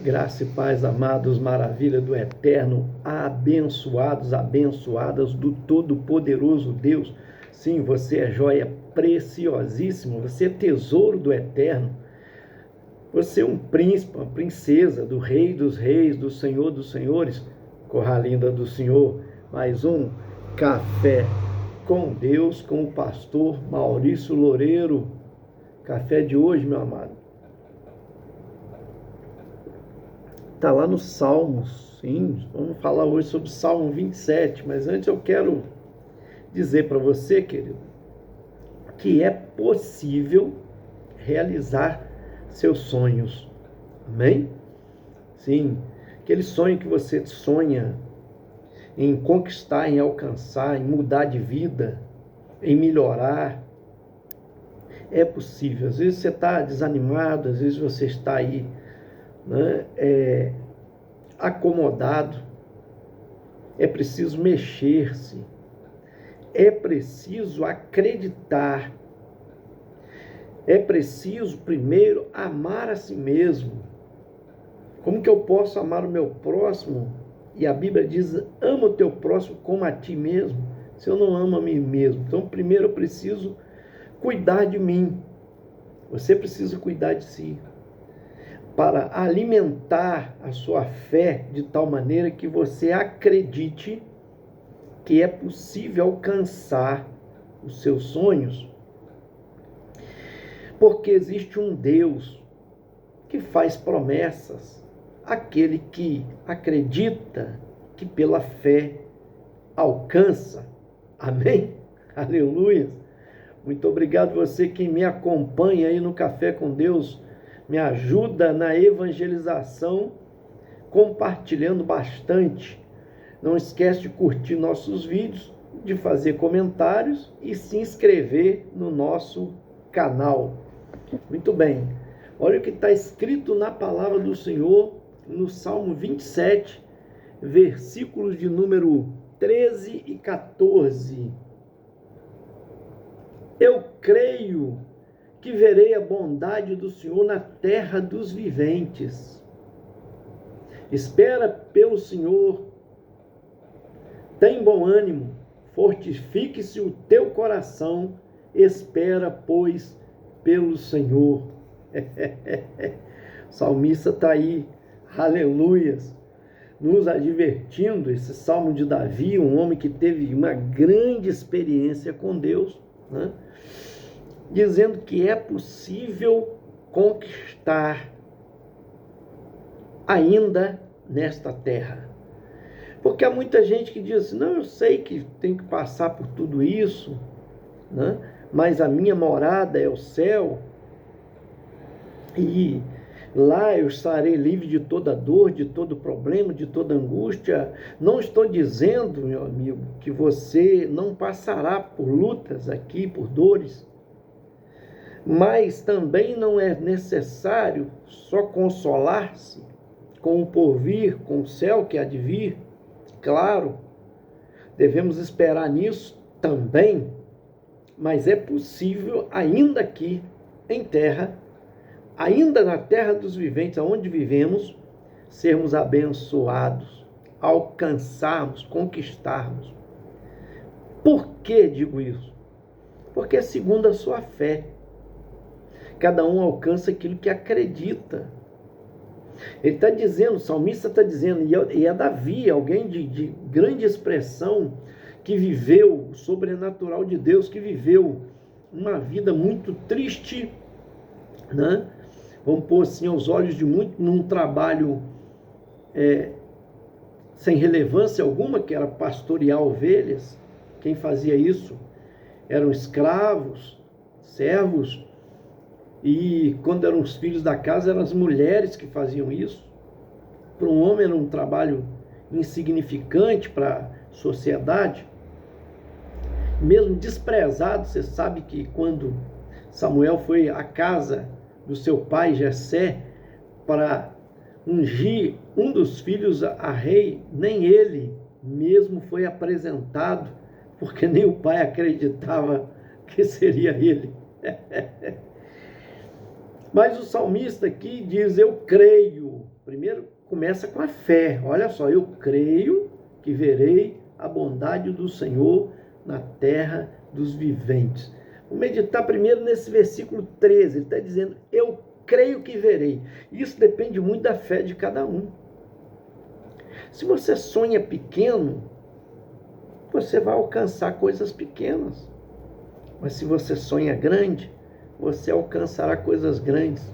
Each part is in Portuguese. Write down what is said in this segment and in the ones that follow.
Graça e paz, amados, maravilha do Eterno, abençoados, abençoadas do Todo-Poderoso Deus. Sim, você é joia preciosíssima, você é tesouro do Eterno. Você é um príncipe, uma princesa do Rei dos Reis, do Senhor dos Senhores. Corra linda do Senhor, mais um Café com Deus, com o pastor Maurício Loureiro. Café de hoje, meu amado, está lá no Salmos, sim, vamos falar hoje sobre o Salmo 27, mas antes eu quero dizer para você, querido, que é possível realizar seus sonhos, amém? Sim, aquele sonho que você sonha em conquistar, em alcançar, em mudar de vida, em melhorar, é possível. Às vezes você está desanimado, às vezes você está aí, né, acomodado. É preciso mexer-se, é preciso acreditar, é preciso primeiro amar a si mesmo. Como que eu posso amar o meu próximo? E a Bíblia diz: ama o teu próximo como a ti mesmo, se eu não amo a mim mesmo. Então primeiro eu preciso cuidar de mim, você precisa cuidar de si, para alimentar a sua fé de tal maneira que você acredite que é possível alcançar os seus sonhos, porque existe um Deus que faz promessas àquele que acredita, que pela fé alcança. Amém? Aleluia! Muito obrigado você que me acompanha aí no Café com Deus, me ajuda na evangelização, compartilhando bastante. Não esquece de curtir nossos vídeos, de fazer comentários e se inscrever no nosso canal. Muito bem. Olha o que está escrito na palavra do Senhor, no Salmo 27, versículos de número 13 e 14. Eu creio que verei a bondade do Senhor na terra dos viventes. Espera pelo Senhor, tem bom ânimo, fortifique-se o teu coração, espera, pois, pelo Senhor. O salmista está aí, aleluias, nos advertindo, esse salmo de Davi, um homem que teve uma grande experiência com Deus, né? Dizendo que é possível conquistar ainda nesta terra. Porque há muita gente que diz assim: não, eu sei que tem que passar por tudo isso, né? Mas a minha morada é o céu, e lá eu estarei livre de toda dor, de todo problema, de toda angústia. Não estou dizendo, meu amigo, que você não passará por lutas aqui, por dores, mas também não é necessário só consolar-se com o porvir, com o céu que há de vir. Claro, devemos esperar nisso também, mas é possível ainda aqui em terra, ainda na terra dos viventes, onde vivemos, sermos abençoados, alcançarmos, conquistarmos. Por que digo isso? Porque é segundo a sua fé. Cada um alcança aquilo que acredita. Ele está dizendo, o salmista está dizendo, e é Davi, alguém de grande expressão, que viveu o sobrenatural de Deus, que viveu uma vida muito triste, né? Vamos pôr assim, aos olhos de muitos, num trabalho sem relevância alguma, que era pastorear ovelhas. Quem fazia isso eram escravos, servos, e quando eram os filhos da casa, eram as mulheres que faziam isso. Para um homem era um trabalho insignificante para a sociedade, mesmo desprezado. Você sabe que quando Samuel foi à casa do seu pai Jessé para ungir um dos filhos a rei, nem ele mesmo foi apresentado, porque nem o pai acreditava que seria ele. Mas o salmista aqui diz: eu creio Primeiro começa com a fé. Olha só, eu creio que verei a bondade do Senhor na terra dos viventes. Vou meditar primeiro nesse versículo 13. Ele está dizendo, eu creio que verei. Isso depende muito da fé de cada um. Se você sonha pequeno, você vai alcançar coisas pequenas. Mas se você sonha grande, você alcançará coisas grandes.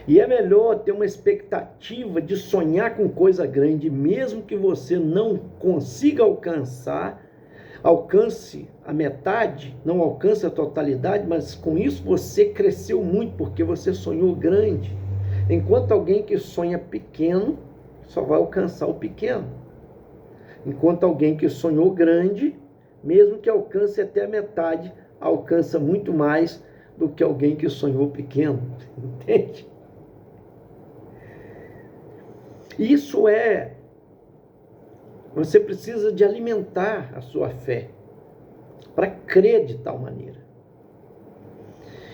E é melhor ter uma expectativa de sonhar com coisa grande, mesmo que você não consiga alcançar, alcance a metade, não alcance a totalidade, mas com isso você cresceu muito, porque você sonhou grande. Enquanto alguém que sonha pequeno, só vai alcançar o pequeno. Enquanto alguém que sonhou grande, mesmo que alcance até a metade, alcança muito mais do que alguém que sonhou pequeno. Entende? Isso você precisa de alimentar a sua fé para crer de tal maneira.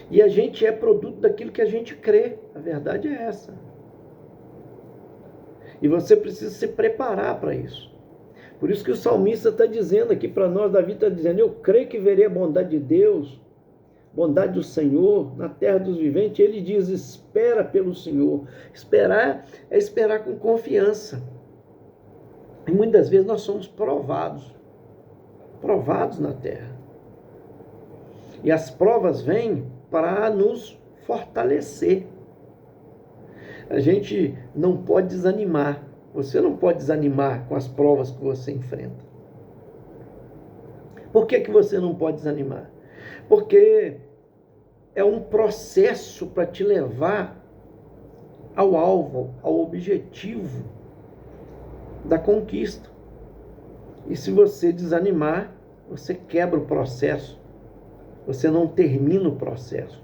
E a gente é produto daquilo que a gente crê, a verdade é essa. E você precisa se preparar para isso. Por isso que o salmista está dizendo aqui para nós, Davi está dizendo, eu creio que verei a bondade de Deus, bondade do Senhor na terra dos viventes. Ele diz, espera pelo Senhor. Esperar é esperar com confiança. E muitas vezes nós somos provados na terra. E as provas vêm para nos fortalecer. A gente não pode desanimar. Você não pode desanimar com as provas que você enfrenta. Por que você não pode desanimar? Porque é um processo para te levar ao alvo, ao objetivo da conquista. E se você desanimar, você quebra o processo. Você não termina o processo.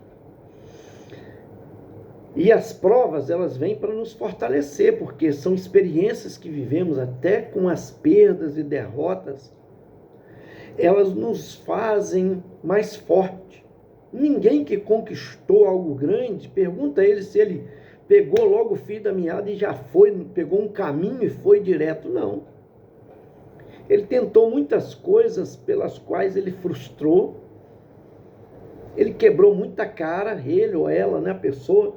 E as provas, elas vêm para nos fortalecer, porque são experiências que vivemos até com as perdas e derrotas. Elas nos fazem mais forte. Ninguém que conquistou algo grande, pergunta a ele se ele pegou logo o fio da meada e já foi, pegou um caminho e foi direto. Não. Ele tentou muitas coisas pelas quais ele frustrou. Ele quebrou muita cara, ele ou ela, né, a pessoa.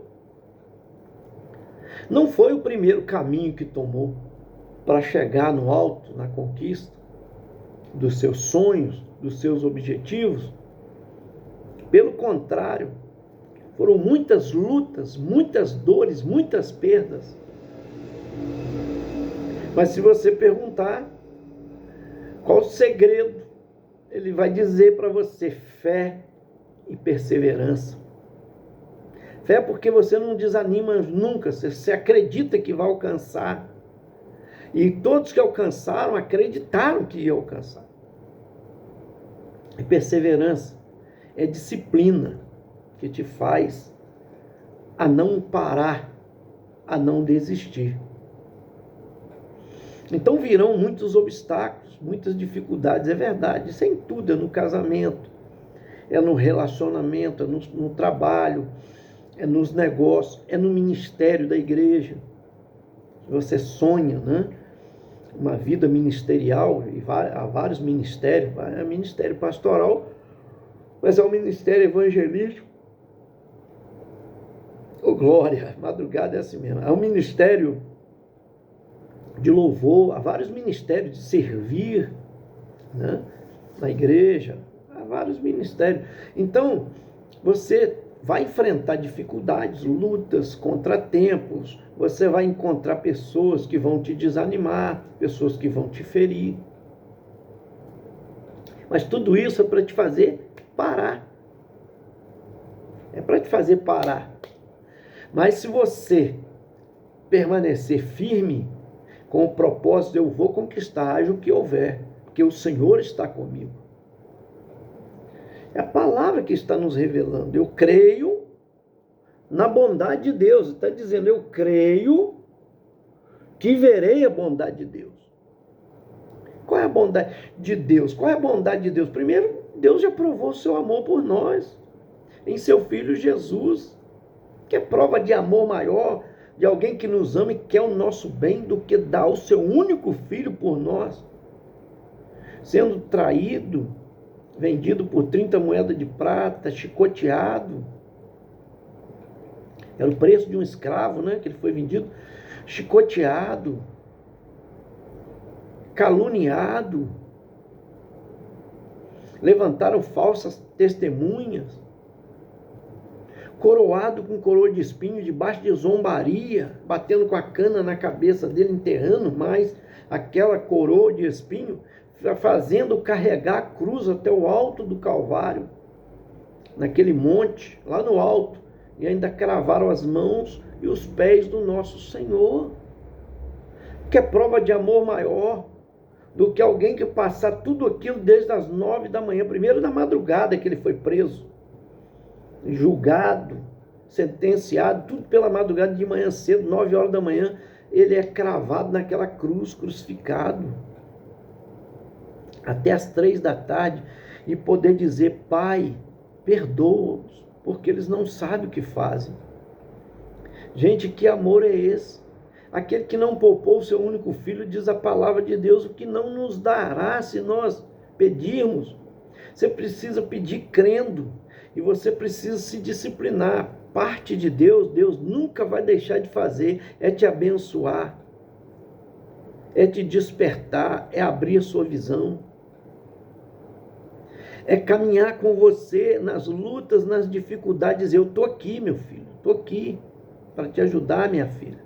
Não foi o primeiro caminho que tomou para chegar no alto, na conquista dos seus sonhos, dos seus objetivos. Pelo contrário, foram muitas lutas, muitas dores, muitas perdas. Mas se você perguntar qual o segredo, ele vai dizer para você fé e perseverança. Fé é porque você não desanima nunca, você acredita que vai alcançar. E todos que alcançaram, acreditaram que ia alcançar. E perseverança é disciplina que te faz a não parar, a não desistir. Então virão muitos obstáculos, muitas dificuldades, é verdade. Isso é em tudo, é no casamento, é no relacionamento, é no trabalho, é nos negócios, é no ministério da igreja. Você sonha, né? Uma vida ministerial, e há vários ministérios, é ministério pastoral, mas é o ministério evangelístico. Ô glória, madrugada é assim mesmo. É um ministério de louvor, há vários ministérios de servir, né? Na igreja, há vários ministérios. Então, você vai enfrentar dificuldades, lutas, contratempos, você vai encontrar pessoas que vão te desanimar, pessoas que vão te ferir. Mas tudo isso é para te fazer parar. É para te fazer parar. Mas se você permanecer firme com o propósito, eu vou conquistar, haja o que houver, porque o Senhor está comigo. É a palavra que está nos revelando. Eu creio na bondade de Deus. Está dizendo, eu creio que verei a bondade de Deus. Qual é a bondade de Deus? Qual é a bondade de Deus? Primeiro, Deus já provou o seu amor por nós, em seu Filho Jesus. Que prova de amor maior de alguém que nos ama e quer o nosso bem do que dar o seu único filho por nós, sendo traído, vendido por 30 moedas de prata, chicoteado. Era o preço de um escravo, né? Que ele foi vendido, chicoteado, caluniado, levantaram falsas testemunhas, coroado com coroa de espinho, debaixo de zombaria, batendo com a cana na cabeça dele, enterrando mais aquela coroa de espinho, fazendo carregar a cruz até o alto do Calvário, naquele monte, lá no alto, e ainda cravaram as mãos e os pés do nosso Senhor. Que é prova de amor maior do que alguém que passar tudo aquilo desde as 9 da manhã, primeiro da madrugada que ele foi preso, julgado, sentenciado, tudo pela madrugada, de manhã cedo, 9 horas da manhã, ele é cravado naquela cruz, crucificado, até as 3 da tarde, e poder dizer: Pai, perdoa-os, porque eles não sabem o que fazem. Gente, que amor é esse? Aquele que não poupou o seu único filho, diz a palavra de Deus, o que não nos dará se nós pedirmos. Você precisa pedir crendo, e você precisa se disciplinar. Parte de Deus, Deus nunca vai deixar de fazer, é te abençoar, é te despertar, é abrir a sua visão, é caminhar com você nas lutas, nas dificuldades. Eu estou aqui, meu filho, estou aqui para te ajudar, minha filha.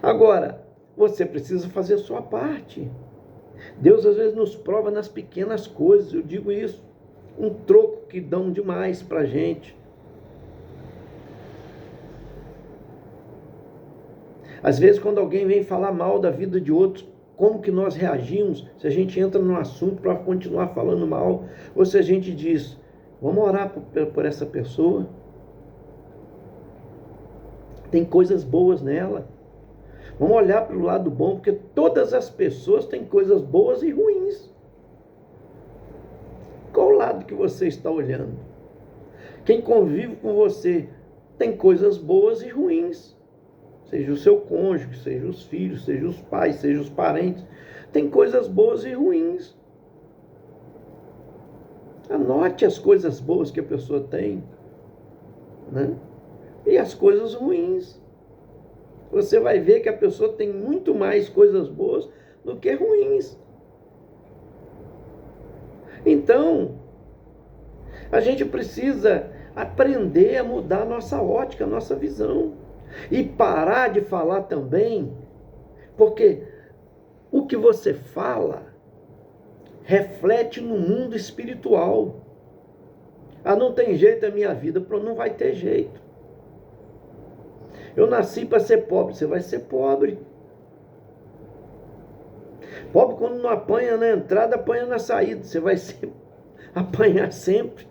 Agora, você precisa fazer a sua parte. Deus às vezes nos prova nas pequenas coisas, eu digo isso. Um troco que dão demais para a gente. Às vezes, quando alguém vem falar mal da vida de outros, como que nós reagimos? Se a gente entra num assunto para continuar falando mal, ou se a gente diz: vamos orar por essa pessoa, tem coisas boas nela, vamos olhar para o lado bom, porque todas as pessoas têm coisas boas e ruins. Qual lado que você está olhando? Quem convive com você tem coisas boas e ruins. Seja o seu cônjuge, seja os filhos, seja os pais, seja os parentes. Tem coisas boas e ruins. Anote as coisas boas que a pessoa tem, né? E as coisas ruins. Você vai ver que a pessoa tem muito mais coisas boas do que ruins. Então, a gente precisa aprender a mudar a nossa ótica, a nossa visão. E parar de falar também, porque o que você fala reflete no mundo espiritual. Ah, não tem jeito na minha vida, não vai ter jeito. Eu nasci para ser pobre, você vai ser pobre. Pobre quando não apanha na entrada, apanha na saída, você vai apanhar sempre.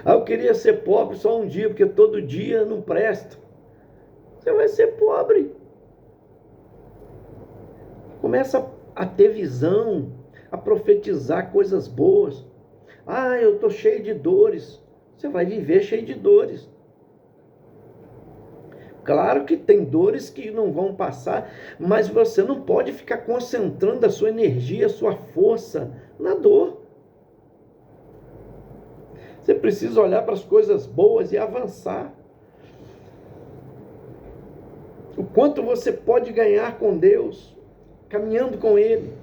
Ah, eu queria ser pobre só um dia, porque todo dia não presta. Você vai ser pobre. Começa a ter visão, a profetizar coisas boas. Ah, eu estou cheio de dores. Você vai viver cheio de dores. Claro que tem dores que não vão passar, mas você não pode ficar concentrando a sua energia, a sua força na dor. Você precisa olhar para as coisas boas e avançar. O quanto você pode ganhar com Deus, caminhando com Ele.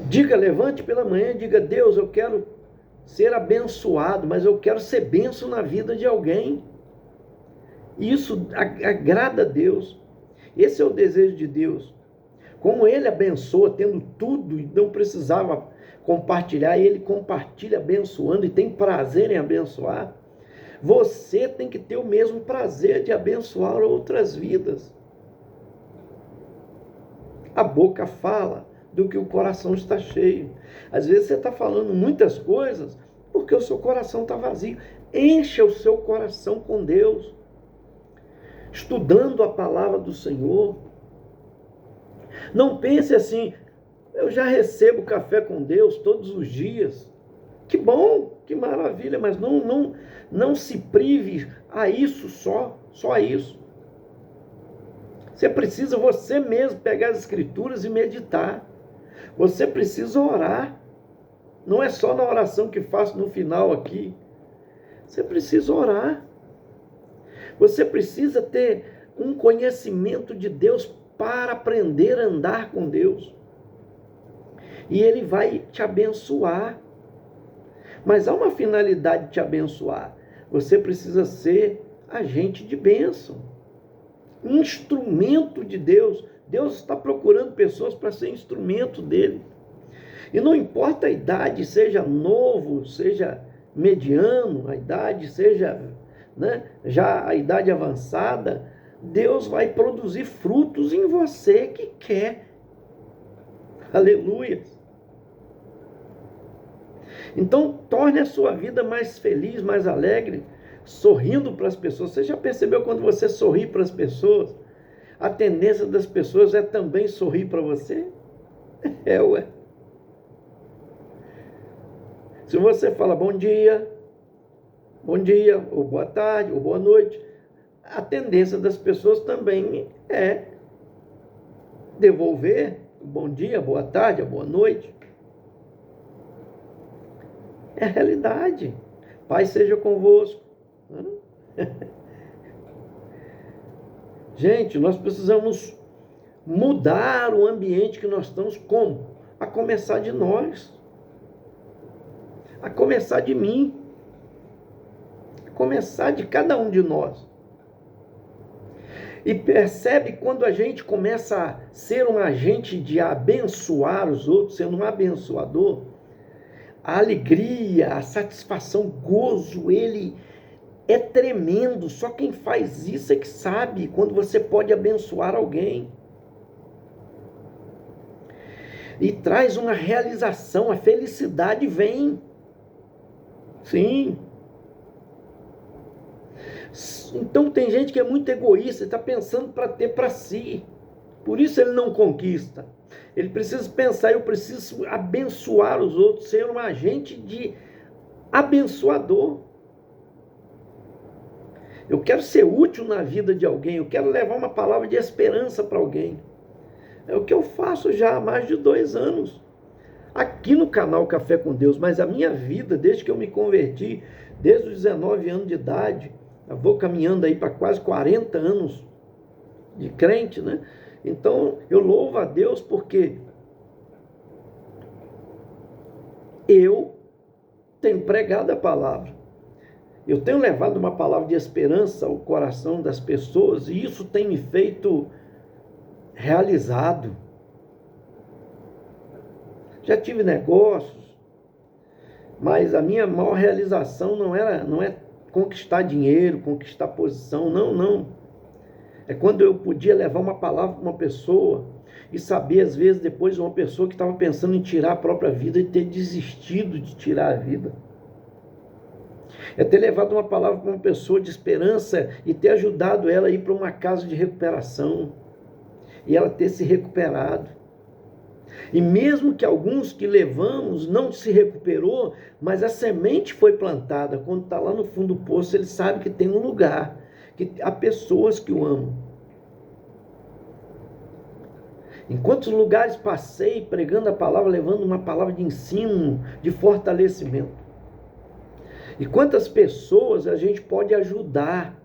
Diga, levante pela manhã e diga: Deus, eu quero ser abençoado, mas eu quero ser bênção na vida de alguém. Isso agrada a Deus. Esse é o desejo de Deus. Como Ele abençoa, tendo tudo e não precisava compartilhar, Ele compartilha abençoando e tem prazer em abençoar. Você tem que ter o mesmo prazer de abençoar outras vidas. A boca fala do que o coração está cheio. Às vezes você está falando muitas coisas porque o seu coração está vazio. Encha o seu coração com Deus, estudando a palavra do Senhor. Não pense assim: eu já recebo café com Deus todos os dias. Que bom! que maravilha, mas não se prive a isso só a isso. Você precisa você mesmo pegar as escrituras e meditar. Você precisa orar. Não é só na oração que faço no final aqui. Você precisa orar. Você precisa ter um conhecimento de Deus para aprender a andar com Deus. E Ele vai te abençoar. Mas há uma finalidade de te abençoar. Você precisa ser agente de bênção. Instrumento de Deus. Deus está procurando pessoas para ser instrumento dele. E não importa a idade, seja novo, seja mediano, a idade seja, já a idade avançada, Deus vai produzir frutos em você que quer. Aleluia. Então, torne a sua vida mais feliz, mais alegre, sorrindo para as pessoas. Você já percebeu quando você sorri para as pessoas? A tendência das pessoas é também sorrir para você? Ué. Se você fala bom dia, ou boa tarde, ou boa noite, a tendência das pessoas também é devolver bom dia, boa tarde, boa noite. É a realidade. Paz seja convosco. Gente, nós precisamos mudar o ambiente que nós estamos. Como? A começar de nós. A começar de mim. A começar de cada um de nós. E percebe quando a gente começa a ser um agente de abençoar os outros, sendo um abençoador, a alegria, a satisfação, o gozo, ele é tremendo. Só quem faz isso é que sabe quando você pode abençoar alguém. E traz uma realização, a felicidade vem. Sim. Então tem gente que é muito egoísta, está pensando para ter para si. Por isso ele não conquista. Ele precisa pensar, eu preciso abençoar os outros, ser um agente de abençoador. Eu quero ser útil na vida de alguém, eu quero levar uma palavra de esperança para alguém. É o que eu faço já há mais de 2 anos. Aqui no canal Café com Deus, mas a minha vida, desde que eu me converti, desde os 19 anos de idade, eu vou caminhando aí para quase 40 anos de crente, né? Então, eu louvo a Deus porque eu tenho pregado a palavra. Eu tenho levado uma palavra de esperança ao coração das pessoas e isso tem me feito realizado. Já tive negócios, mas a minha maior realização não é conquistar dinheiro, conquistar posição, não. É quando eu podia levar uma palavra para uma pessoa e saber, às vezes, depois, uma pessoa que estava pensando em tirar a própria vida e ter desistido de tirar a vida. É ter levado uma palavra para uma pessoa de esperança e ter ajudado ela a ir para uma casa de recuperação e ela ter se recuperado. E mesmo que alguns que levamos não se recuperou, mas a semente foi plantada. Quando está lá no fundo do poço, ele sabe que tem um lugar, que há pessoas que o amam. Em quantos lugares passei pregando a palavra, levando uma palavra de ensino, de fortalecimento. E quantas pessoas a gente pode ajudar.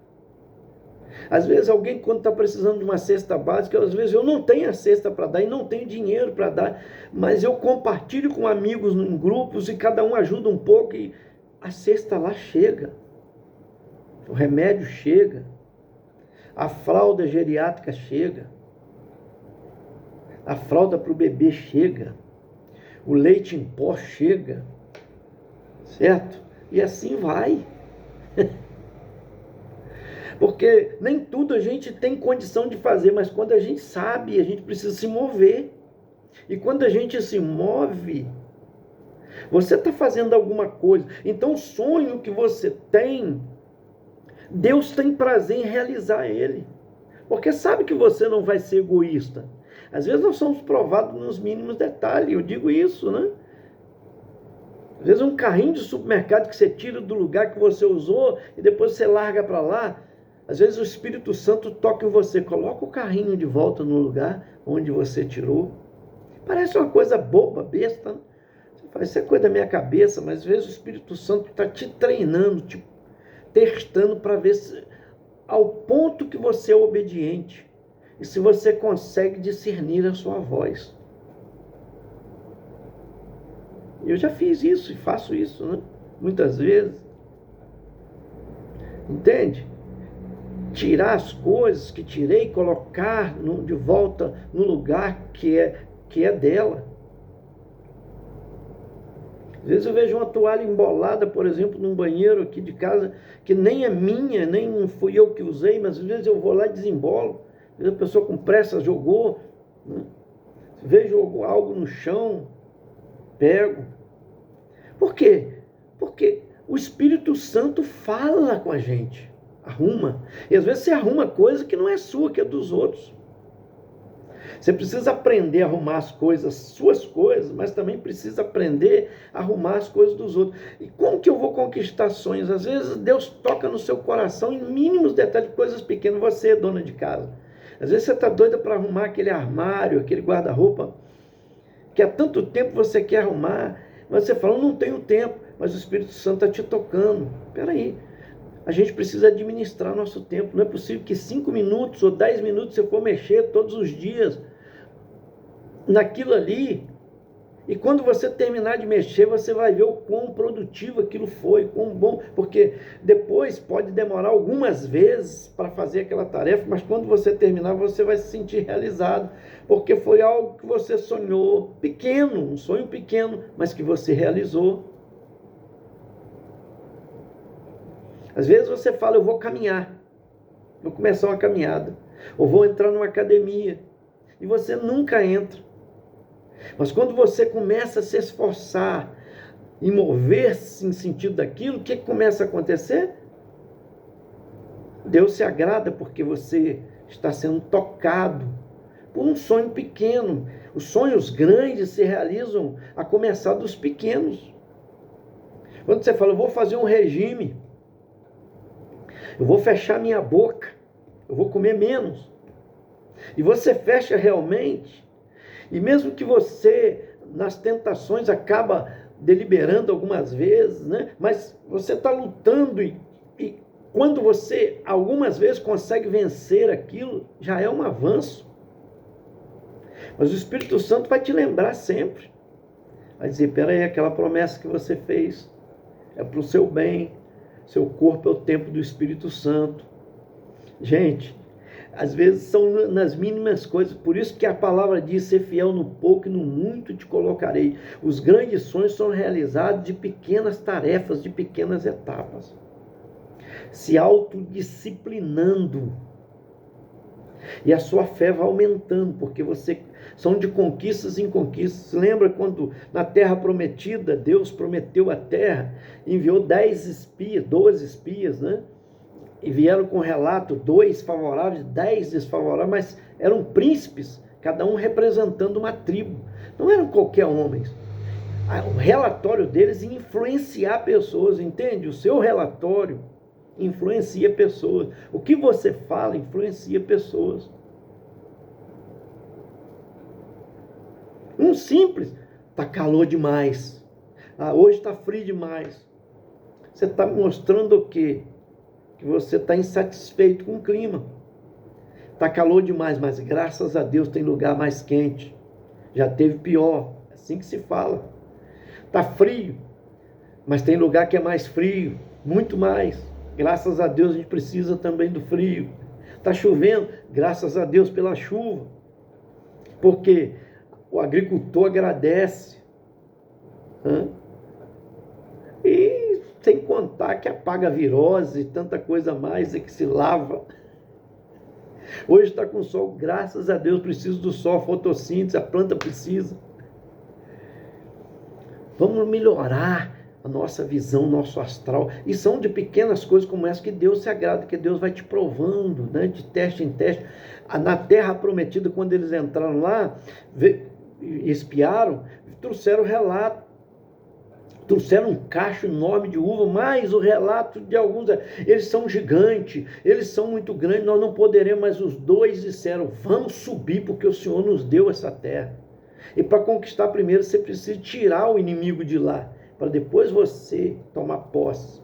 Às vezes alguém, quando está precisando de uma cesta básica, às vezes eu não tenho a cesta para dar e não tenho dinheiro para dar, mas eu compartilho com amigos em grupos e cada um ajuda um pouco e a cesta lá chega. O remédio chega. A fralda geriátrica chega. A fralda para o bebê chega. O leite em pó chega. Certo? E assim vai. Porque nem tudo a gente tem condição de fazer, mas quando a gente sabe, a gente precisa se mover. E quando a gente se move, você está fazendo alguma coisa. Então o sonho que você tem, Deus tem prazer em realizar ele. Porque sabe que você não vai ser egoísta. Às vezes nós somos provados nos mínimos detalhes, eu digo isso, né? Às vezes um carrinho de supermercado que você tira do lugar que você usou e depois você larga para lá. Às vezes o Espírito Santo toca em você, coloca o carrinho de volta no lugar onde você tirou. Parece uma coisa boba, besta, né? Você fala, isso é coisa da minha cabeça, mas às vezes o Espírito Santo está te treinando, te testando para ver se, ao ponto que você é obediente e se você consegue discernir a sua voz. Eu já fiz isso e faço isso, né? Muitas vezes. Entende? Tirar as coisas que tirei e colocar de volta no lugar que é dela. Às vezes eu vejo uma toalha embolada, por exemplo, num banheiro aqui de casa, que nem é minha, nem fui eu que usei, mas às vezes eu vou lá e desembolo. Às vezes a pessoa com pressa jogou, né? Vejo algo no chão, pego. Por quê? Porque o Espírito Santo fala com a gente, arruma. E às vezes você arruma coisa que não é sua, que é dos outros. Você precisa aprender a arrumar as coisas, suas coisas, mas também precisa aprender a arrumar as coisas dos outros. E como que eu vou conquistar sonhos? Às vezes Deus toca no seu coração em mínimos detalhes, coisas pequenas. Você é dona de casa. Às vezes você está doida para arrumar aquele armário, aquele guarda-roupa, que há tanto tempo você quer arrumar, mas você fala, não tenho tempo, mas o Espírito Santo está te tocando. Espera aí. A gente precisa administrar nosso tempo. Não é possível que 5 minutos ou 10 minutos você for mexer todos os dias naquilo ali. E quando você terminar de mexer, você vai ver o quão produtivo aquilo foi, quão bom. Porque depois pode demorar algumas vezes para fazer aquela tarefa, mas quando você terminar, você vai se sentir realizado. Porque foi algo que você sonhou pequeno, um sonho pequeno, mas que você realizou. Às vezes você fala, eu vou caminhar, vou começar uma caminhada, ou vou entrar numa academia, e você nunca entra. Mas quando você começa a se esforçar e mover-se em sentido daquilo, o que começa a acontecer? Deus se agrada porque você está sendo tocado por um sonho pequeno. Os sonhos grandes se realizam a começar dos pequenos. Quando você fala, eu vou fazer um regime, eu vou fechar minha boca, eu vou comer menos. E você fecha realmente, e mesmo que você, nas tentações, acaba deliberando algumas vezes, né? Mas você está lutando e quando você, algumas vezes, consegue vencer aquilo, já é um avanço. Mas o Espírito Santo vai te lembrar sempre. Vai dizer, peraí, aquela promessa que você fez é para o seu bem, seu corpo é o templo do Espírito Santo. Gente, às vezes são nas mínimas coisas, por isso que a palavra diz, ser fiel no pouco e no muito te colocarei. Os grandes sonhos são realizados de pequenas tarefas, de pequenas etapas. Se autodisciplinando. E a sua fé vai aumentando, porque você são de conquistas em conquistas. Lembra quando na terra prometida, Deus prometeu a terra, enviou 10 espias, 12 espias, né? E vieram com relato, 2 favoráveis, 10 desfavoráveis, mas eram príncipes, cada um representando uma tribo. Não eram qualquer homens. O relatório deles ia influenciar pessoas, entende? O seu relatório influencia pessoas. O que você fala influencia pessoas. Um simples, está calor demais. Hoje está frio demais. Você está mostrando o quê? Que você está insatisfeito com o clima. Está calor demais, mas graças a Deus tem lugar mais quente. Já teve pior, é assim que se fala. Está frio, mas tem lugar que é mais frio, muito mais. Graças a Deus a gente precisa também do frio. Está chovendo, graças a Deus pela chuva. Porque o agricultor agradece. E sem contar que apaga a virose e tanta coisa mais, é que se lava. Hoje está com sol, graças a Deus, preciso do sol, fotossíntese, a planta precisa. Vamos melhorar a nossa visão, nosso astral. E são de pequenas coisas como essa que Deus se agrada, que Deus vai te provando, né, de teste em teste. Na terra prometida, quando eles entraram lá, espiaram, trouxeram relato. trouxeram um cacho enorme de uva, mas o relato de alguns, eles são gigantes, eles são muito grandes, nós não poderemos, mas os dois disseram, vamos subir, porque o Senhor nos deu essa terra. E para conquistar primeiro, você precisa tirar o inimigo de lá, para depois você tomar posse.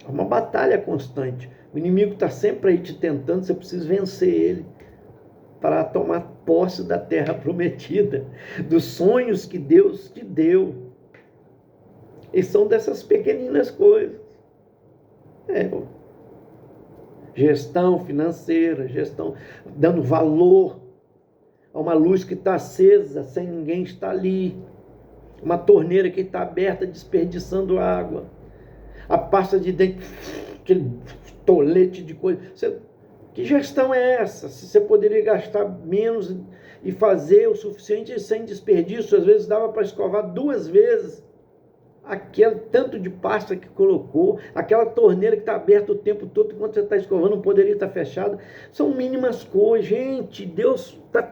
É uma batalha constante, o inimigo está sempre aí te tentando, você precisa vencer ele, para tomar posse da terra prometida, dos sonhos que Deus te deu. E são dessas pequeninas coisas. Gestão financeira, gestão dando valor a uma luz que está acesa, sem ninguém estar ali. Uma torneira que está aberta, desperdiçando água. A pasta de dente, aquele tolete de coisa. Que gestão é essa? Se você poderia gastar menos e fazer o suficiente sem desperdício, às vezes dava para escovar 2 vezes aquele tanto de pasta que colocou, aquela torneira que está aberta o tempo todo, enquanto você está escovando, não poderia estar fechada. São mínimas coisas, gente. Deus está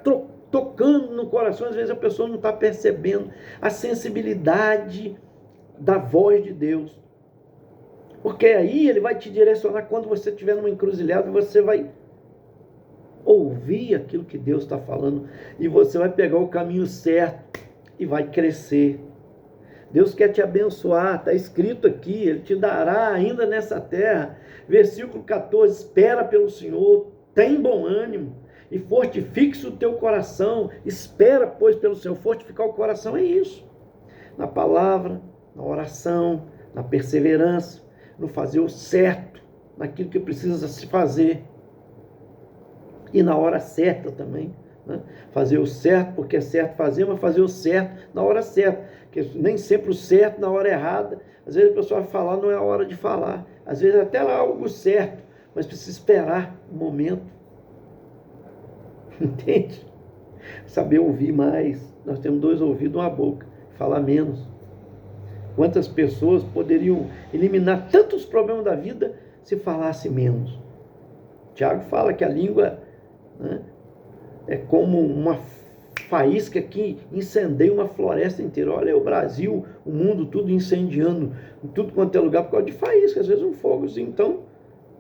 tocando no coração, às vezes a pessoa não está percebendo a sensibilidade da voz de Deus. Porque aí ele vai te direcionar quando você estiver numa encruzilhada, você vai ouvir aquilo que Deus está falando e você vai pegar o caminho certo e vai crescer. Deus quer te abençoar, está escrito aqui, Ele te dará ainda nessa terra. Versículo 14, espera pelo Senhor, tem bom ânimo e fortifique o teu coração. Espera, pois, pelo Senhor. Fortificar o coração é isso. Na palavra, na oração, na perseverança, no fazer o certo, naquilo que precisa se fazer. E na hora certa também. Né? Fazer o certo porque é certo fazer, mas fazer o certo na hora certa. Porque nem sempre o certo na hora errada. Às vezes a pessoa vai falar, não é a hora de falar. Às vezes até lá é algo certo, mas precisa esperar o momento. Entende? Saber ouvir mais. Nós temos 2 ouvidos, 1 boca. Falar menos. Quantas pessoas poderiam eliminar tantos problemas da vida se falasse menos? Tiago fala que a língua, né, é como uma faísca que incendeia uma floresta inteira. Olha o Brasil, o mundo, tudo incendiando, em tudo quanto é lugar por causa de faísca, às vezes um fogozinho. Então,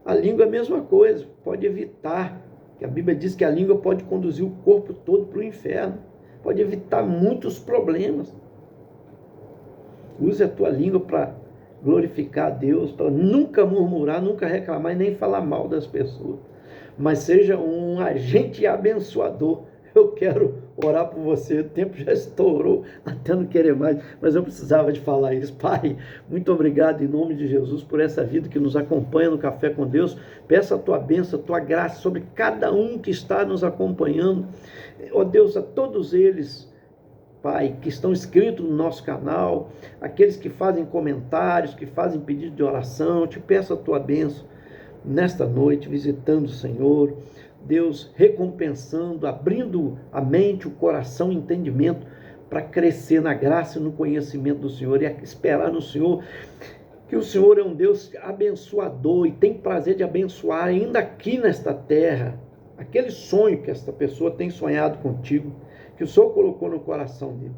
a língua é a mesma coisa, pode evitar, que a Bíblia diz que a língua pode conduzir o corpo todo para o inferno, pode evitar muitos problemas. Use a tua língua para glorificar a Deus, para nunca murmurar, nunca reclamar e nem falar mal das pessoas. Mas seja um agente abençoador. Eu quero orar por você, o tempo já estourou, até não querer mais, mas eu precisava de falar isso. Pai, muito obrigado em nome de Jesus por essa vida que nos acompanha no Café com Deus. Peço a tua bênção, a tua graça sobre cada um que está nos acompanhando. Ó Deus, a todos eles, Pai, que estão inscritos no nosso canal, aqueles que fazem comentários, que fazem pedido de oração, te peço a tua bênção nesta noite, visitando o Senhor, Deus recompensando, abrindo a mente, o coração, o entendimento, para crescer na graça e no conhecimento do Senhor, e esperar no Senhor, que o Senhor é um Deus abençoador, e tem prazer de abençoar ainda aqui nesta terra, aquele sonho que esta pessoa tem sonhado contigo, que o Senhor colocou no coração dele.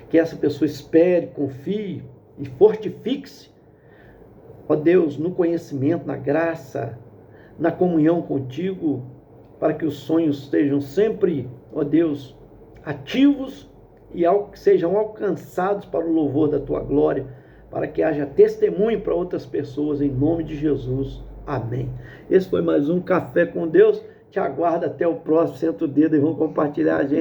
Que essa pessoa espere, confie e fortifique-se, ó Deus, no conhecimento, na graça, na comunhão contigo, para que os sonhos estejam sempre, ó Deus, ativos e sejam alcançados para o louvor da tua glória, para que haja testemunho para outras pessoas, em nome de Jesus. Amém. Esse foi mais um Café com Deus. Te aguardo até o próximo. Senta o dedo e vamos compartilhar a gente.